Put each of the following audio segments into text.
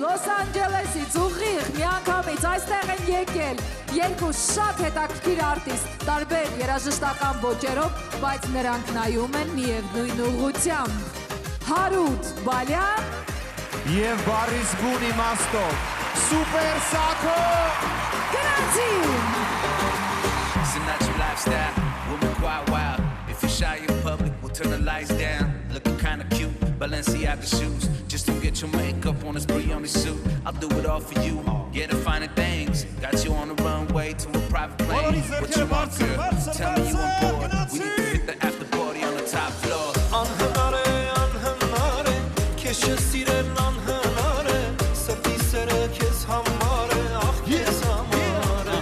Լոս Անջելեսից ուղիղ միանգամից այստեղ են եկել երկու շատ հետաքրքիր արտիստ, տարբեր երաժշտական ոճերով, բայց նրանք նայում են միևնույն ուղղությամբ։ Հարութ Բալյան եւ Բարիս բուն իմաստով Սուպեր Սաքո Գնացին։ It's a natural lifestyle, woman quite wild. If you're shy in public, we'll turn the lights down. Looking kinda cute, Balenciaga shoes. Just don't get your makeup on, this Brioni suit. I'll do it all for you, get the finer things. Got you on the runway to a private plane. What you want, girl? Tell me you on board. We need to hit the after party on the top floor. Անհնար է, քեզ չսիրելն անհնար է, սրտի սերը քեզ համար է, ախ քեզ համար է։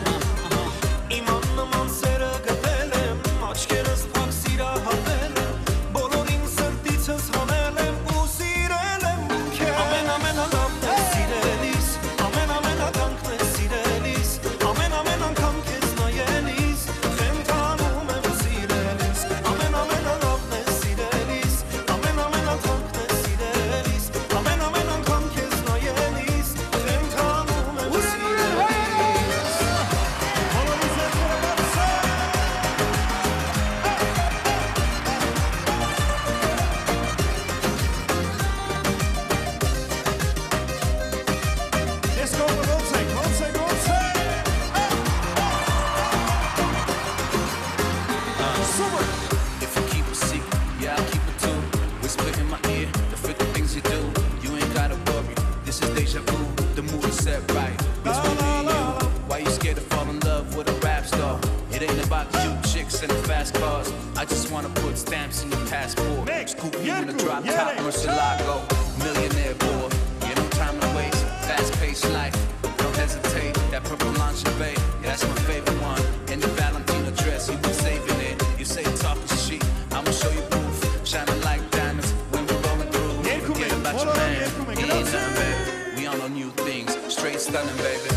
Իմ աննման սերը գտել եմ, աչքերս փակ սիրահարվել եմ, բոլորին սրտիցս հանել եմ ու սիրել եմ քեզ։ Ամեն-ամենալավն է սիրելիս, ամեն-ամենականքն է սիրելիս, ամեն անգամ քեզ նայելիս, խենթանում եմ սիրելիս, ամեն-ամենալավն է սիրելիս, ամեն անգամքն է սիրելիս, ամեն անգամ քեզ նայելիս, խենթանում եմ սիրելիս։ Let's go, If you keep it secret, yeah, I'll keep it too. Whisper in my ear, the freaking things you do. You ain't gotta worry, this is deja vu. The mood is set right. It's with me and you. Why you scared to fall in love with a rap star? It ain't about cute chicks and the fast cars. I just wanna put stamps in your passport. Scoop you in a drop top Murcielago. Millionaire boy, yeah, no time to waste. Fast paced life, don't hesitate. That purple lingerie, yeah, that's my favorite one. In the Valentino dress, you been saving it. You say talking shit, I'ma show you proof. Shining like diamonds when we're rolling through. Forget about your man, he ain't nothing, baby. We on our new things, straight stunning, baby.